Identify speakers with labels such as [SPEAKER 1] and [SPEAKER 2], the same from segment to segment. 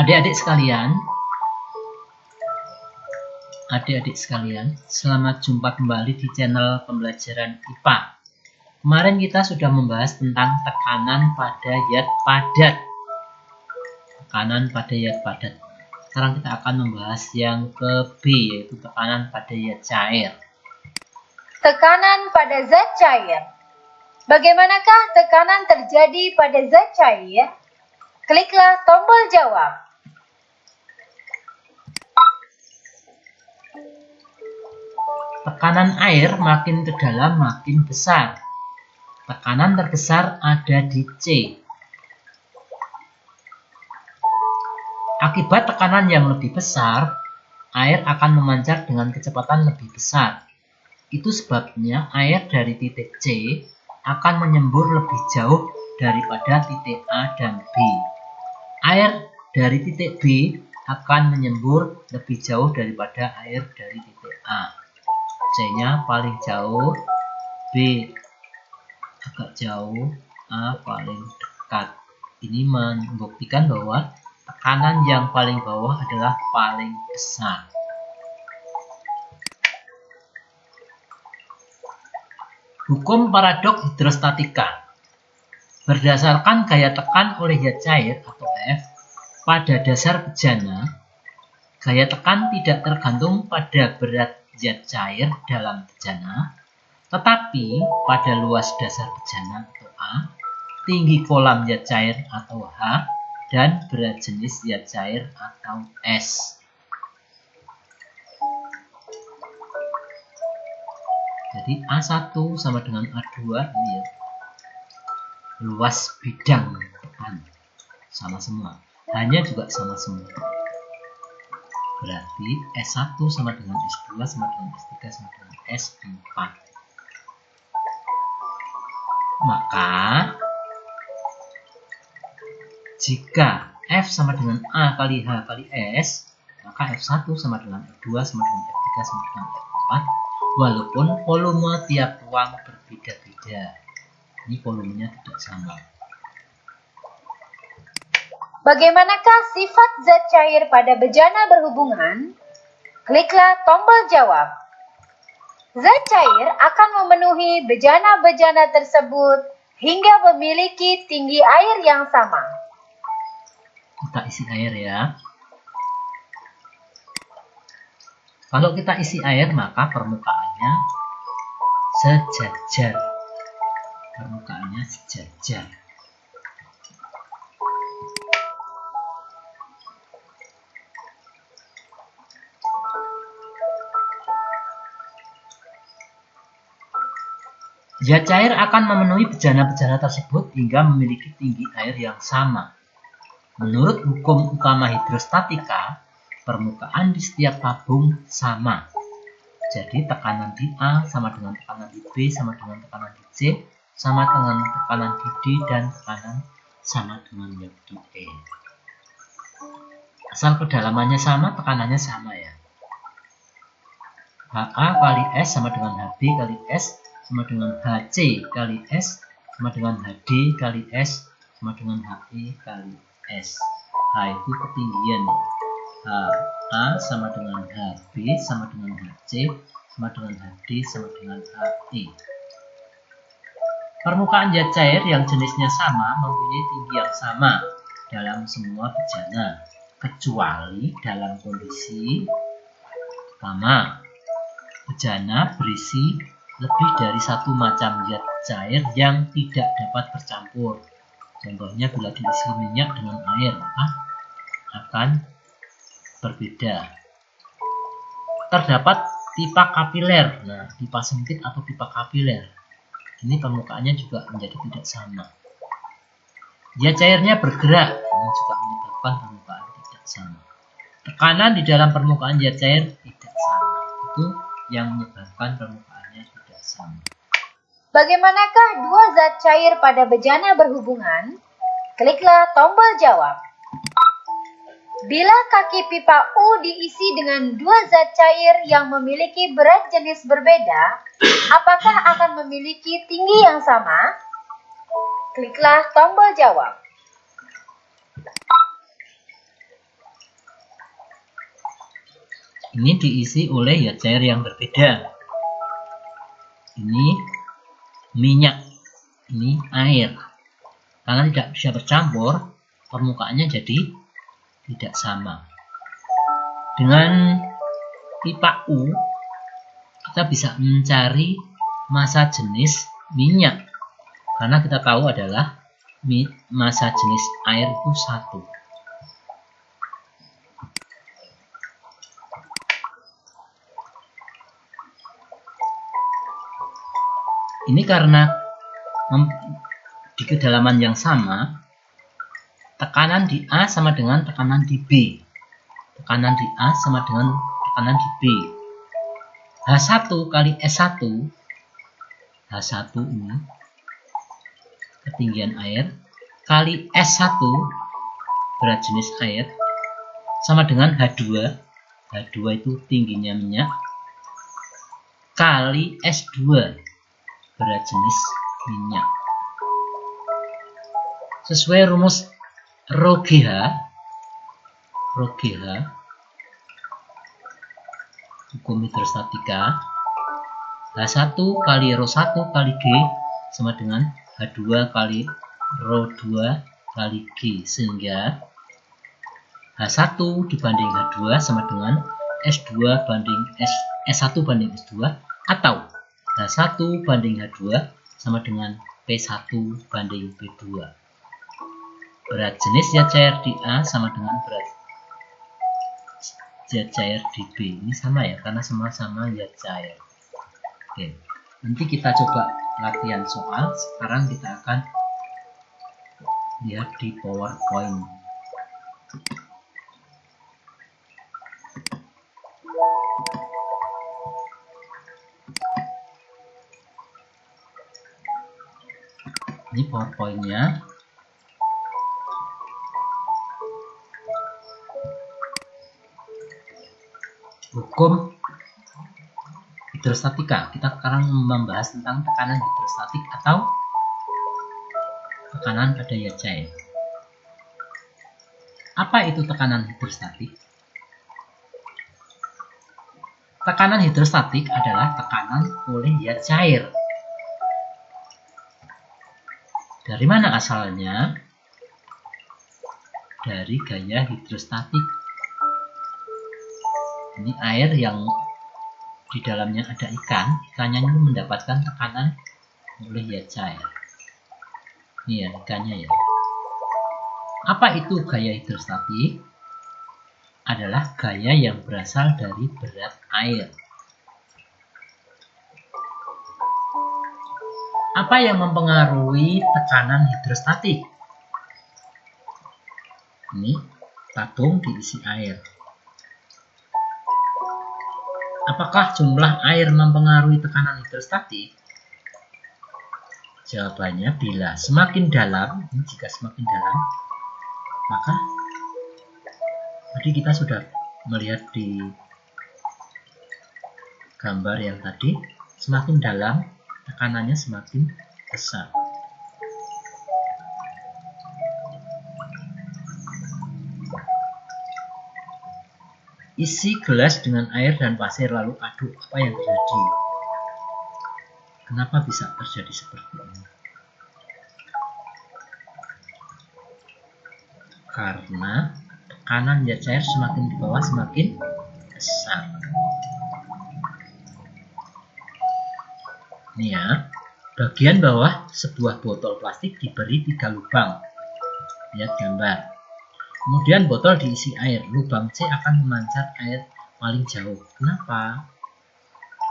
[SPEAKER 1] Adik-adik sekalian, selamat jumpa kembali di channel pembelajaran IPA. Kemarin kita sudah membahas tentang tekanan pada yat padat. Sekarang kita akan membahas yang ke B, yaitu tekanan pada yat cair.
[SPEAKER 2] Tekanan pada zat cair. Bagaimanakah tekanan terjadi pada zat cair? Kliklah tombol jawab.
[SPEAKER 1] Tekanan air makin ke dalam makin besar. Tekanan terbesar ada di C. Akibat tekanan yang lebih besar, air akan memancar dengan kecepatan lebih besar. Itu sebabnya air dari titik C akan menyembur lebih jauh daripada titik A dan B. Air dari titik B akan menyembur lebih jauh daripada air dari titik A. C-nya paling jauh, B agak jauh, A paling dekat. Ini membuktikan bahwa tekanan yang paling bawah adalah paling besar. Hukum paradok hidrostatika. Berdasarkan gaya tekan oleh zat cair atau F pada dasar bejana, gaya tekan tidak tergantung pada berat zat cair dalam bejana, tetapi pada luas dasar bejana atau A, tinggi kolam zat cair atau H, dan berat jenis zat cair atau S. Jadi A1 sama dengan A2 ini ya. Luas bidang tekan sama semua, hanya juga sama semua. Berarti S1 sama dengan S2 sama dengan S3 sama dengan S4. Maka jika F sama dengan A kali H kali S, maka F1 sama dengan F2 sama dengan F3 sama dengan F4, walaupun volume tiap ruang berbeda-beda. Ini volumenya tidak sama.
[SPEAKER 2] Bagaimanakah sifat zat cair pada bejana berhubungan? Kliklah tombol jawab. Zat cair akan memenuhi bejana-bejana tersebut hingga memiliki tinggi air yang sama.
[SPEAKER 1] Kita isi air ya. Kalau kita isi air, maka permukaannya sejajar. Zat cair akan memenuhi bejana-bejana tersebut hingga memiliki tinggi air yang sama. Menurut hukum utama hidrostatika, permukaan di setiap tabung sama. Jadi tekanan di A sama dengan tekanan di B sama dengan tekanan di C sama dengan tekanan di D dan tekanan sama dengan yang di E. Asal kedalamannya sama, tekanannya sama ya. HA kali S sama dengan HB kali S sama dengan HC kali S sama dengan HD kali S sama dengan HE kali S. H itu ketinggian. HA sama dengan HB sama dengan HC sama dengan HD sama dengan HE. Permukaan zat cair yang jenisnya sama mempunyai tinggi yang sama dalam semua bejana, kecuali dalam kondisi pertama, bejana berisi lebih dari satu macam zat cair yang tidak dapat bercampur. Contohnya bila diisi minyak dengan air, maka akan berbeda. Terdapat pipa kapiler. Nah, pipa sempit atau pipa kapiler. Ini permukaannya juga menjadi tidak sama. Zat cairnya bergerak, ini juga menyebabkan permukaan tidak sama. Tekanan di dalam permukaan zat cair tidak sama. Itu yang menyebabkan permukaannya tidak sama.
[SPEAKER 2] Bagaimanakah dua zat cair pada bejana berhubungan? Kliklah tombol jawab. Bila kaki pipa U diisi dengan dua zat cair yang memiliki berat jenis berbeda, apakah akan memiliki tinggi yang sama? Kliklah tombol jawab.
[SPEAKER 1] Ini diisi oleh zat cair yang berbeda. Ini minyak, ini air. Karena tidak bisa bercampur, permukaannya jadi tidak sama. Dengan pipa U, kita bisa mencari massa jenis minyak. Karena kita tahu adalah massa jenis air itu 1. Ini karena di kedalaman yang sama, tekanan di A sama dengan tekanan di B. Tekanan di A sama dengan tekanan di B. H1 kali S1, H1 ini ketinggian air, kali S1 berat jenis air, sama dengan H2. H2 itu tingginya minyak, kali S2 berat jenis minyak. Sesuai rumus Rho GH, hukum hidrostatika, H1 kali Rho1 kali G sama dengan H2 kali Rho2 kali G, sehingga H1 dibanding H2 sama dengan S2 banding S1 banding S2, atau H1 banding H2 sama dengan P1 banding P2. Berat jenis zat cair di A sama dengan berat zat cair di B. Ini sama ya, karena sama-sama zat cair. Oke, nanti kita coba latihan soal. Sekarang kita akan lihat di PowerPoint. Ini PowerPoint-nya. Hukum hidrostatika. Kita sekarang membahas tentang tekanan hidrostatik atau tekanan pada zat cair. Apa itu tekanan hidrostatik? Tekanan hidrostatik adalah tekanan oleh zat cair. Dari mana asalnya? Dari gaya hidrostatik. Ini air yang di dalamnya ada ikan. Ikannya ini mendapatkan tekanan oleh zat cair. Ini ya ikannya ya. Apa itu gaya hidrostatik? Adalah gaya yang berasal dari berat air. Apa yang mempengaruhi tekanan hidrostatik? Ini tabung diisi air. Apakah jumlah air mempengaruhi tekanan hidrostatik? Jawabannya bila semakin dalam, jika semakin dalam, maka tadi kita sudah melihat di gambar yang tadi, semakin dalam tekanannya semakin besar. Isi gelas dengan air dan pasir lalu aduk, apa yang terjadi? Kenapa bisa terjadi seperti ini? Karena tekanan zat cair semakin di bawah semakin besar. Ini ya, bagian bawah sebuah botol plastik diberi 3 lubang. Lihat gambar. Kemudian botol diisi air, lubang C akan memancar air paling jauh. Kenapa?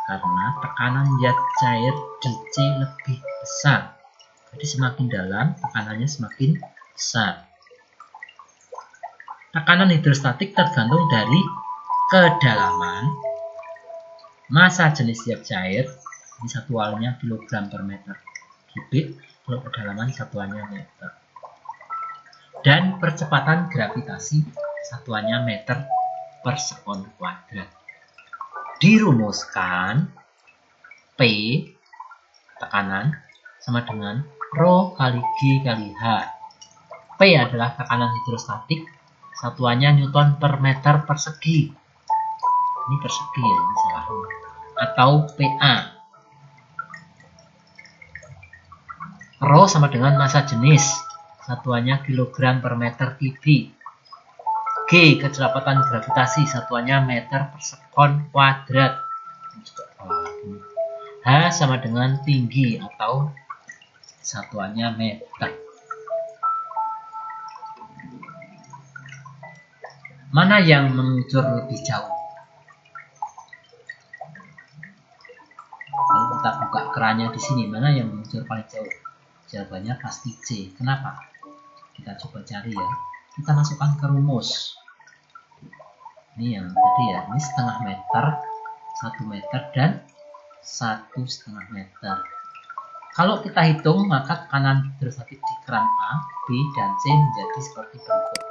[SPEAKER 1] Karena tekanan zat cair di C lebih besar. Jadi semakin dalam, tekanannya semakin besar. Tekanan hidrostatik tergantung dari kedalaman, massa jenis zat cair, ini satuannya kilogram per meter kubik, kalau kedalaman satuannya meter. Dan percepatan gravitasi satuannya meter per sekon kuadrat. Dirumuskan P tekanan sama dengan Rho kali G kali H. P adalah tekanan hidrostatik, satuannya Newton per meter persegi. Ini persegi ya, ini salah. Atau PA. Rho sama dengan massa jenis, satuannya kilogram per meter kubik. G, kecepatan gravitasi, satuannya meter per sekon kuadrat. H sama dengan tinggi atau satuannya meter. Mana yang mengucur lebih jauh? Kalau kita buka kerannya di sini, mana yang mengucur paling jauh? Jawabannya pasti C. Kenapa? Kita coba cari ya. Kita masukkan ke rumus. Ini yang tadi ya. Ini setengah meter, 1 meter, dan 1,5 meter. Kalau kita hitung, maka tekanan hidrostatik di keran A, B, dan C menjadi seperti berikut.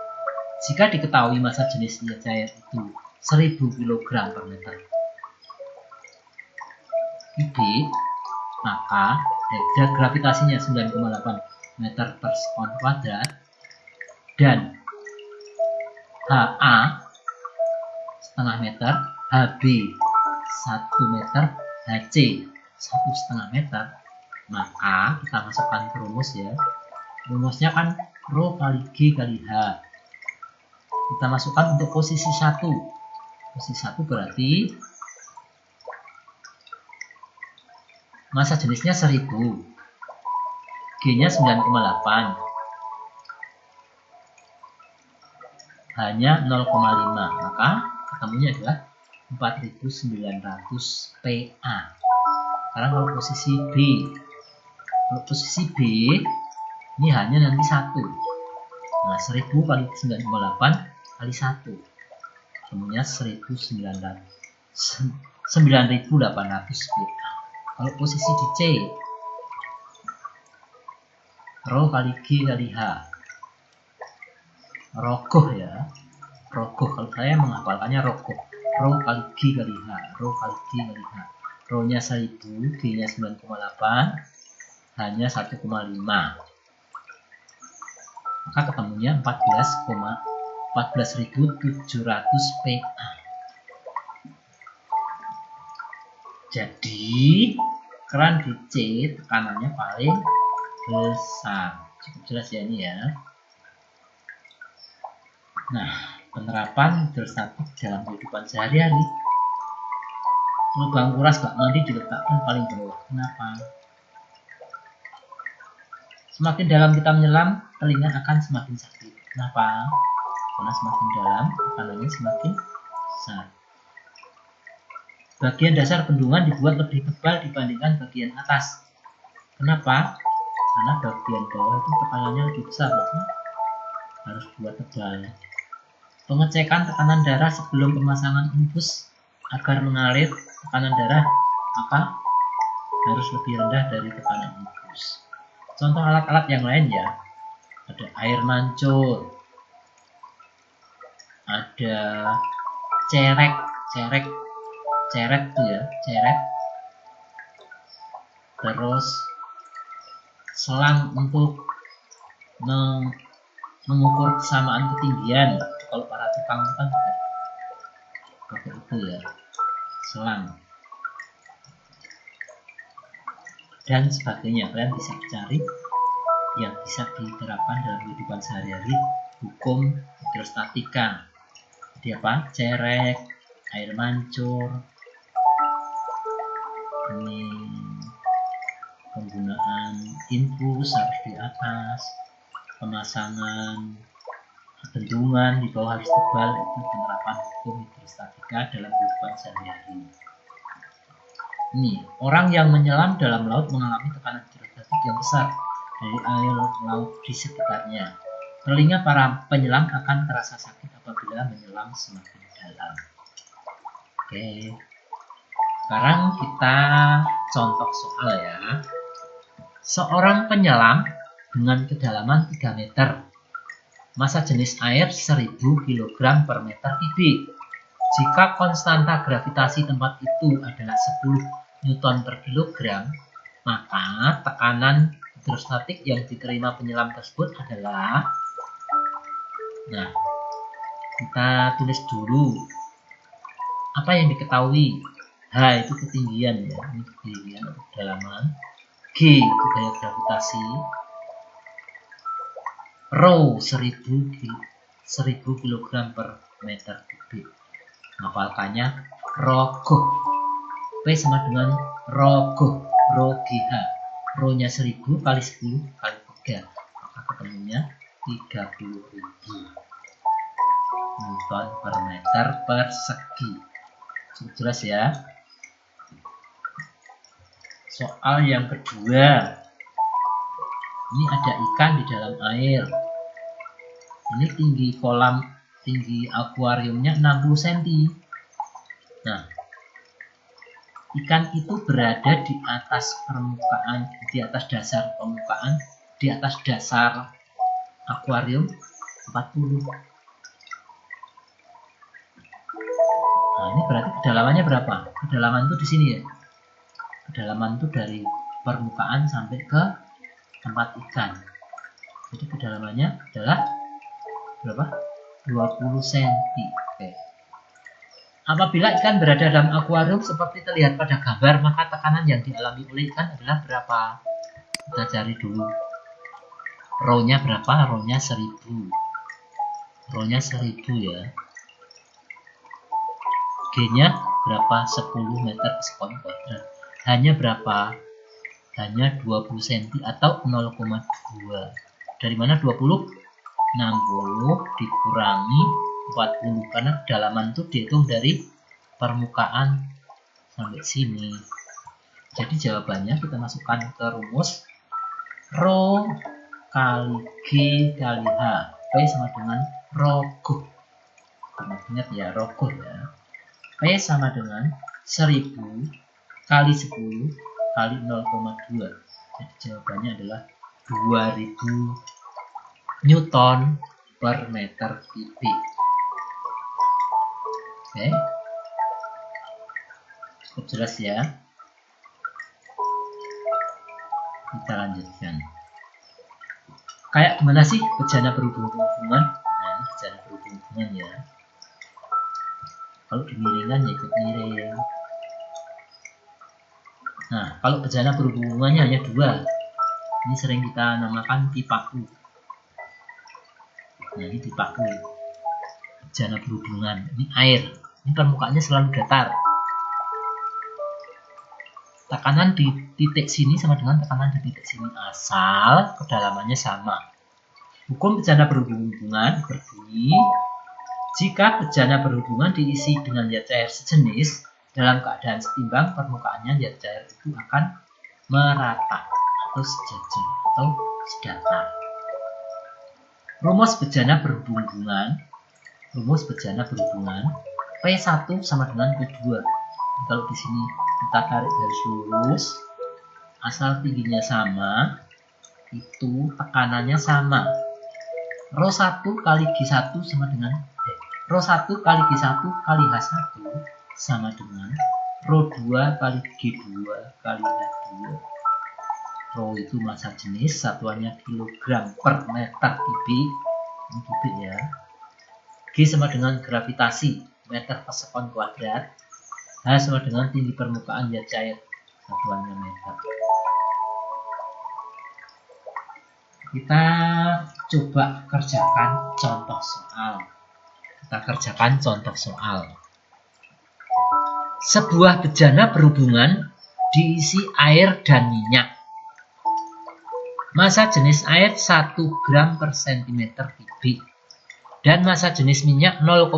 [SPEAKER 1] Jika diketahui massa jenis cair itu 1000 kg per meter kubik, maka gravitasinya 9,8 meter per sekon kuadrat, dan HA setengah meter, HB 1 meter, HC 1,5 meter, maka kita masukkan ke rumus ya. Rumusnya kan Rho kali G kali H. Kita masukkan untuk posisi 1. Posisi 1 berarti massa jenisnya 1000. G-nya 9,8. H-nya 0,5. Maka ketemunya adalah 4900 PA. Sekarang kalau posisi B. Kalau posisi B, ini hanya nanti 1. Nah, 1000 kali 9,8 kali 1. Ketemunya 9.800 PA. Kalau posisi di C, Rho kali G kali H. Rogoh ya. Rogoh, kalau saya menghafalkannya rogoh. Rho kali G kali H. Rho kali G kali H. Rho-nya 1000, G-nya 9,8, H-nya 1,5. Maka ketemunya 14.700 PA. Jadi keran di C tekanannya paling besar. Cukup jelas ya ini ya. Nah, penerapan hidrostatik dalam kehidupan sehari-hari. Lubang kuras bak mandi diletakkan paling bawah. Kenapa? Semakin dalam kita menyelam, telinga akan semakin sakit. Kenapa? Karena semakin dalam, tekanannya semakin besar. Bagian dasar bendungan dibuat lebih tebal dibandingkan bagian atas. Kenapa? Karena bagian bawah itu tekanannya lebih besar, maka harus buat tebal. Pengecekan tekanan darah sebelum pemasangan infus agar mengalir tekanan darah, maka harus lebih rendah dari tekanan infus. Contoh alat-alat yang lain ya, ada air mancur, ada ceret tuh ya, ceret, terus selang untuk mengukur kesamaan ketinggian. Kalau para tukang kan pakai itu ya, selang dan sebagainya. Kalian bisa cari yang bisa diterapkan dalam kehidupan sehari-hari hukum hidrostatika. Jadi apa? Cerek, air mancur, ini penggunaan infus harus di atas, pemasangan bendungan di bawah harus tebal. Itu penerapan hukum hidrostatika dalam kehidupan sehari-hari. Ini orang yang menyelam dalam laut mengalami tekanan hidrostatik yang besar dari air laut di sekitarnya. Telinga para penyelam akan terasa sakit apabila menyelam semakin dalam. Oke. Sekarang kita contoh soal ya. Seorang penyelam dengan kedalaman 3 meter. Massa jenis air 1000 kg per meter kubik. Jika konstanta gravitasi tempat itu adalah 10 Newton per kilogram, maka tekanan hidrostatik yang diterima penyelam tersebut adalah, nah, kita tulis dulu apa yang diketahui? H itu ketinggian ya, ini ketinggian atau kedalaman. G itu gaya gravitasi. Rho 1000 kg per meter kubik. Hafalkannya rogoh. P sama dengan rogoh, rho GH. Rho-nya 1000 kali 10 kali 3. Maka ketemunya 30.000 Newton per meter persegi. Cukup jelas ya. Soal yang kedua. Ini ada ikan di dalam air. Ini tinggi akuariumnya 60 cm. Nah, ikan itu berada di atas permukaan, di atas dasar permukaan, di atas dasar akuarium 40. Nah, ini berarti kedalamannya berapa? Kedalaman itu di sini ya. Kedalaman itu dari permukaan sampai ke tempat ikan. Jadi kedalamannya adalah berapa? 20 cm. Oke. Apabila ikan berada dalam akuarium seperti terlihat pada gambar, maka tekanan yang dialami oleh ikan adalah berapa? Kita cari dulu. Rho-nya berapa? Rho-nya 1000. Rho-nya 1000 ya. G-nya berapa? 10 meter sekon kuadrat. H-nya berapa? Hanya 20 cm atau 0,2. Dari mana 20? 60 dikurangi 40. Karena kedalaman itu dihitung dari permukaan sampai sini. Jadi jawabannya kita masukkan ke rumus. Rho kali G kali H. P sama dengan rogoh. Ingat ya, rogoh ya. P sama dengan 1000 kali 10 kali 0,2. Jadi jawabannya adalah 2000 Newton per meter kubik. Oke. Cukup jelas ya. Kita lanjutkan. Kayak gimana sih bejana berhubungan? Nah, ini bejana berhubungan ya. Kalau dimiringkan ya ikut miring. Nah, kalau bejana berhubungannya hanya 2. Ini sering kita namakan pipa U. Nah, ini pipa U. Bejana berhubungan. Ini air. Ini permukaannya selalu datar. Tekanan di titik sini sama dengan tekanan di titik sini. Asal kedalamannya sama. Hukum bejana berhubungan berbunyi, jika bejana berhubungan diisi dengan zat cair sejenis, dalam keadaan setimbang, permukaannya zat cair itu akan merata atau sejajar atau sedatar. Rumus bejana berhubungan. P1 sama dengan P2. Kalau di sini kita tarik garis lurus, asal tingginya sama, itu tekanannya sama. Rho 1 kali G1 sama dengan Rho 1 kali G1 kali H1 sama dengan Rho 2 kali G2 kali H2. Rho itu massa jenis, satuannya kilogram per meter kubik. Ini kubik ya. G sama dengan gravitasi, meter per sekon kuadrat. H sama dengan tinggi permukaan zat cair, satuannya meter. Kita coba kerjakan contoh soal. Sebuah bejana berhubungan diisi air dan minyak. Massa jenis air 1 gram per cm kubik. Dan massa jenis minyak 0,8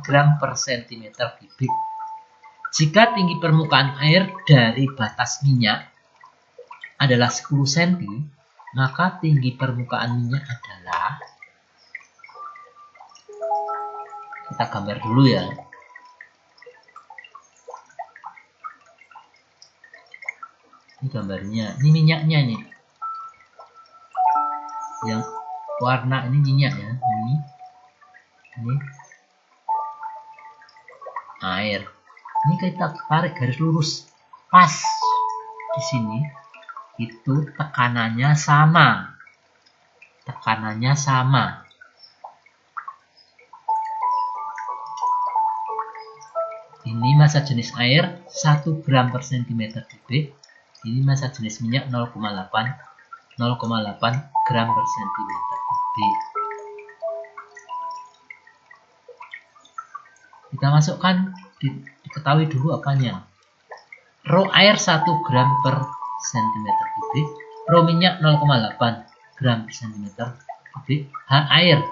[SPEAKER 1] gram per cm kubik. Jika tinggi permukaan air dari batas minyak adalah 10 cm, maka tinggi permukaan minyak adalah, kita gambar dulu ya. Ini gambarnya, ini minyaknya nih. Yang warna ini minyak ya, ini air. Ini kita tarik garis lurus pas di sini, itu tekanannya sama. Ini massa jenis air 1 gram per cm kubik. Ini massa jenis minyak 0,8 gram per cm kubik. Kita masukkan, diketahui dulu apanya. Rho air 1 gram per cm kubik, rho minyak 0,8 gram per cm kubik, H air.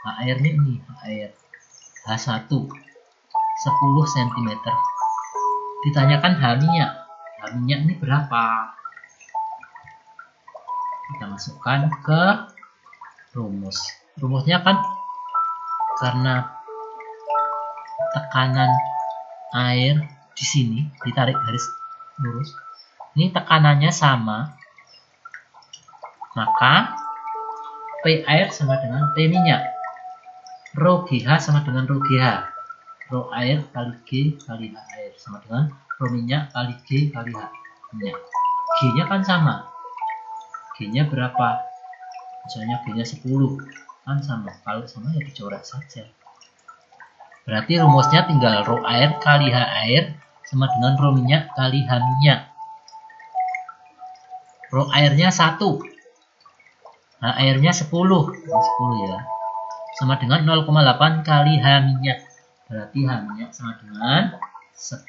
[SPEAKER 1] H airnya ini, H air. H1 10 cm. Ditanyakan H minyak. H minyak ini berapa? Kita masukkan ke rumus. Rumusnya kan karena tekanan air di sini ditarik garis lurus. Ini tekanannya sama. Maka P air sama dengan P minyak. Rho GH sama dengan Rho GH. Rho air kali G kali H air sama dengan Rho minyak kali G kali H minyak. G-nya kan sama. G-nya berapa? Misalnya G-nya 10. Kan sama. Kalau sama ya dicoret saja. Berarti rumusnya tinggal Rho air kali H air sama dengan Rho minyak kali H minyak. Rho airnya 1. H airnya 10. 10 ya. Sama dengan 0,8 kali H minyak. Berarti H minyak sama dengan 10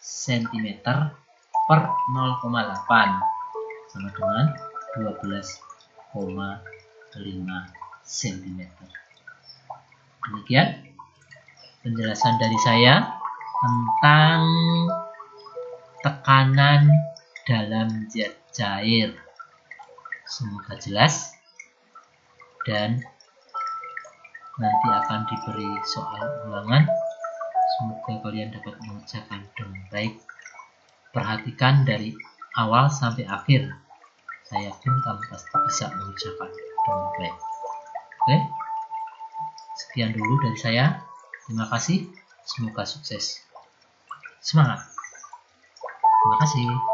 [SPEAKER 1] cm per 0,8 sama dengan 12,5 cm. Demikian penjelasan dari saya tentang tekanan dalam zat cair. Semoga jelas dan nanti akan diberi soal ulangan. Semoga kalian dapat mengerjakan dengan baik. Perhatikan dari awal sampai akhir. Saya yakin kamu pasti bisa mengerjakan dengan baik. Oke, sekian dulu dari saya. Terima kasih. Semoga sukses. Semangat. Terima kasih.